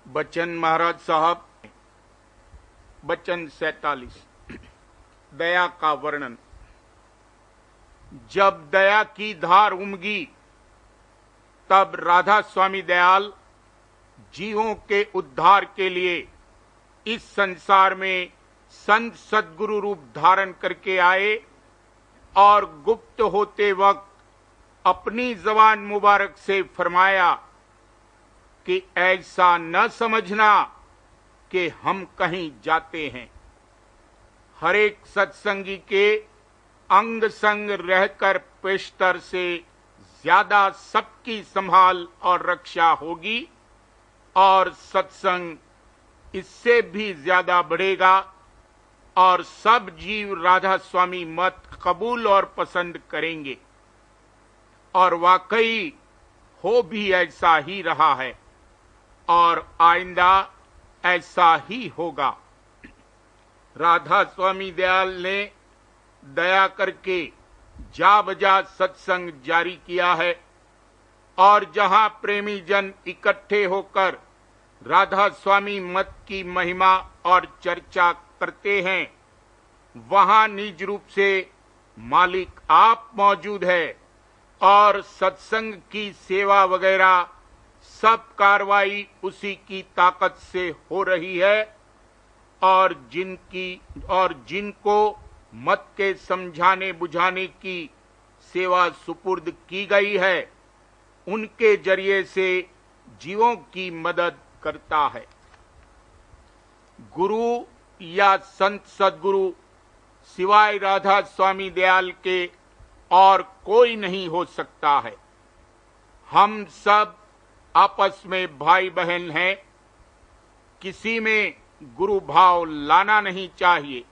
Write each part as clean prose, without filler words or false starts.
बच्चन महाराज साहब, बच्चन 47। दया का वर्णन। जब दया की धार उमगी तब राधा स्वामी दयाल जीवों के उद्धार के लिए इस संसार में संत सद्गुरु रूप धारण करके आए और गुप्त होते वक्त अपनी जबान मुबारक से फरमाया कि ऐसा न समझना कि हम कहीं जाते हैं। हर एक सत्संगी के अंग संग रहकर पेशतर से ज्यादा सबकी संभाल और रक्षा होगी और सत्संग इससे भी ज्यादा बढ़ेगा और सब जीव राधा स्वामी मत कबूल और पसंद करेंगे। और वाकई हो भी ऐसा ही रहा है और आइंदा ऐसा ही होगा। राधा स्वामी दयाल ने दया करके जा बजा सत्संग जारी किया है और जहां प्रेमी जन इकट्ठे होकर राधा स्वामी मत की महिमा और चर्चा करते हैं, वहां निज रूप से मालिक आप मौजूद है और सत्संग की सेवा वगैरह सब कार्रवाई उसी की ताकत से हो रही है और जिनको मत के समझाने बुझाने की सेवा सुपुर्द की गई है, उनके जरिए से जीवों की मदद करता है। गुरु या संत सद्गुरु सिवाय राधा स्वामी दयाल के और कोई नहीं हो सकता है। हम सब आपस में भाई बहन हैं। किसी में गुरु भाव लाना नहीं चाहिए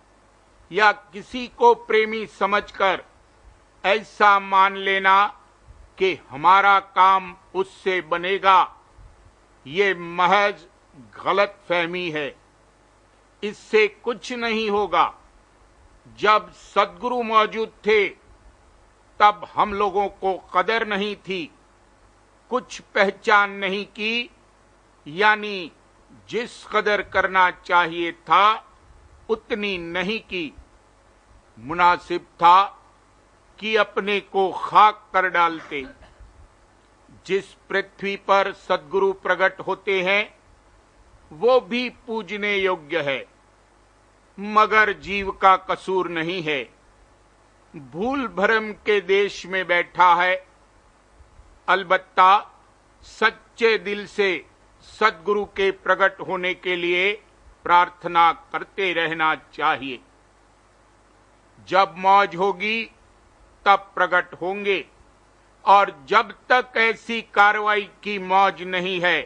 या किसी को प्रेमी समझकर ऐसा मान लेना कि हमारा काम उससे बनेगा, ये महज गलत फहमी है। इससे कुछ नहीं होगा। जब सद्गुरु मौजूद थे तब हम लोगों को कदर नहीं थी, कुछ पहचान नहीं की, यानी जिस कदर करना चाहिए था उतनी नहीं की। मुनासिब था कि अपने को खाक कर डालते। जिस पृथ्वी पर सद्गुरु प्रकट होते हैं वो भी पूजने योग्य है, मगर जीव का कसूर नहीं है। भूल भरम के देश में बैठा है। अलबत्ता सच्चे दिल से सद्गुरु के प्रकट होने के लिए प्रार्थना करते रहना चाहिए। जब मौज होगी तब प्रकट होंगे और जब तक ऐसी कार्रवाई की मौज नहीं है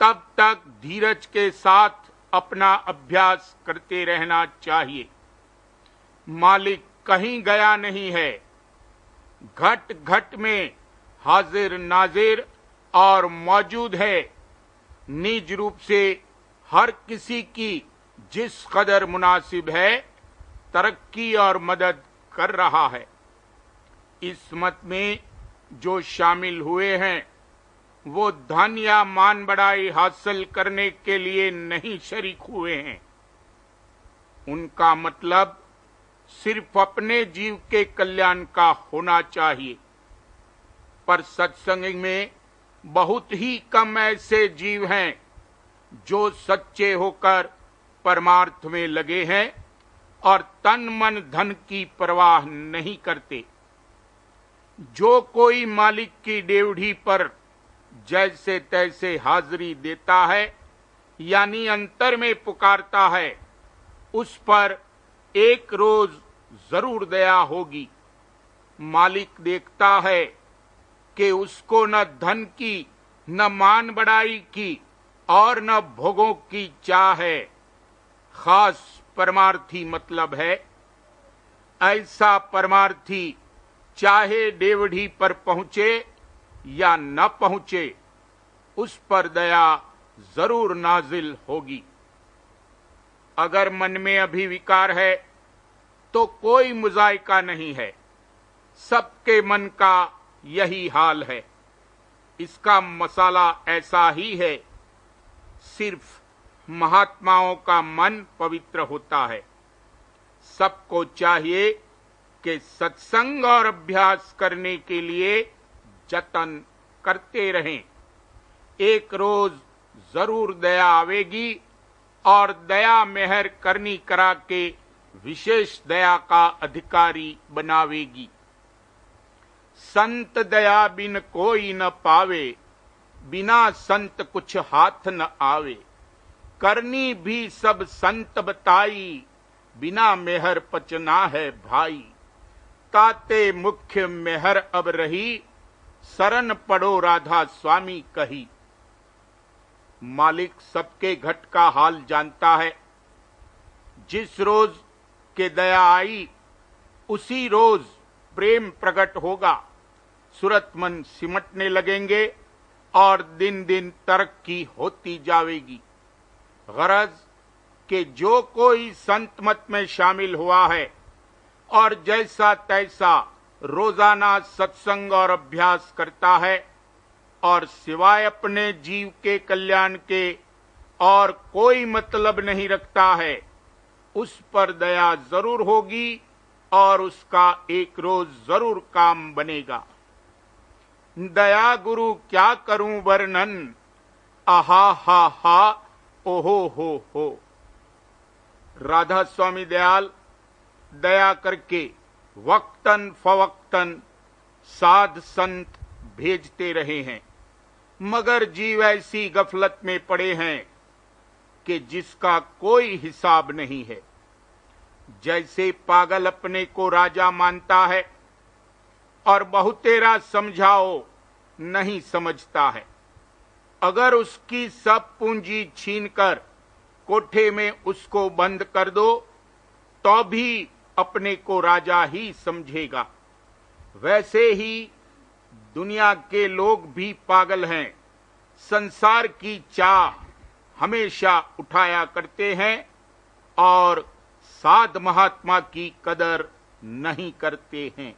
तब तक धीरज के साथ अपना अभ्यास करते रहना चाहिए। मालिक कहीं गया नहीं है। घट घट में हाजिर नाजिर और मौजूद है। निज रूप से हर किसी की जिस कदर मुनासिब है तरक्की और मदद कर रहा है। इस मत में जो शामिल हुए हैं वो धन या मान बढ़ाई हासिल करने के लिए नहीं शरीक हुए हैं। उनका मतलब सिर्फ अपने जीव के कल्याण का होना चाहिए। पर सत्संग में बहुत ही कम ऐसे जीव हैं जो सच्चे होकर परमार्थ में लगे हैं और तन मन धन की परवाह नहीं करते। जो कोई मालिक की डेवढ़ी पर जैसे तैसे हाजिरी देता है यानी अंतर में पुकारता है, उस पर एक रोज जरूर दया होगी। मालिक देखता है कि उसको न धन की, न मान बढ़ाई की और न भोगों की चाह है। खास परमार्थी मतलब है। ऐसा परमार्थी चाहे डेवढ़ी पर पहुंचे या न पहुंचे, उस पर दया जरूर नाजिल होगी। अगर मन में अभी विकार है तो कोई मुजायका नहीं है। सबके मन का यही हाल है। इसका मसाला ऐसा ही है सिर्फ महात्माओं का मन पवित्र होता है। सबको चाहिए कि सत्संग और अभ्यास करने के लिए जतन करते रहें। एक रोज जरूर दया आवेगी और दया मेहर करनी करा के विशेष दया का अधिकारी बनावेगी। संत दया बिन कोई न पावे, बिना संत कुछ हाथ न आवे। करनी भी सब संत बताई, बिना मेहर पचना है भाई। ताते मुख्य मेहर अब रही, शरण पड़ो राधा स्वामी कही। मालिक सबके घट का हाल जानता है। जिस रोज के दया आई उसी रोज प्रेम प्रकट होगा। सूरत मन सिमटने लगेंगे और दिन दिन तरक्की होती जाएगी। गरज कि जो कोई संत मत में शामिल हुआ है और जैसा तैसा रोजाना सत्संग और अभ्यास करता है और सिवाय अपने जीव के कल्याण के और कोई मतलब नहीं रखता है, उस पर दया जरूर होगी और उसका एक रोज जरूर काम बनेगा। दया गुरु क्या करूं वर्णन, आहा हा हा ओहो हो। राधा स्वामी दयाल दया करके वक्तन फवक्तन साध संत भेजते रहे हैं, मगर जीव ऐसी गफलत में पड़े हैं कि जिसका कोई हिसाब नहीं है। जैसे पागल अपने को राजा मानता है और बहुतेरा समझाओ नहीं समझता है। अगर उसकी सब पूंजी छीनकर कोठे में उसको बंद कर दो तो भी अपने को राजा ही समझेगा। वैसे ही दुनिया के लोग भी पागल हैं, संसार की चाह हमेशा उठाया करते हैं और साध महात्मा की कदर नहीं करते हैं।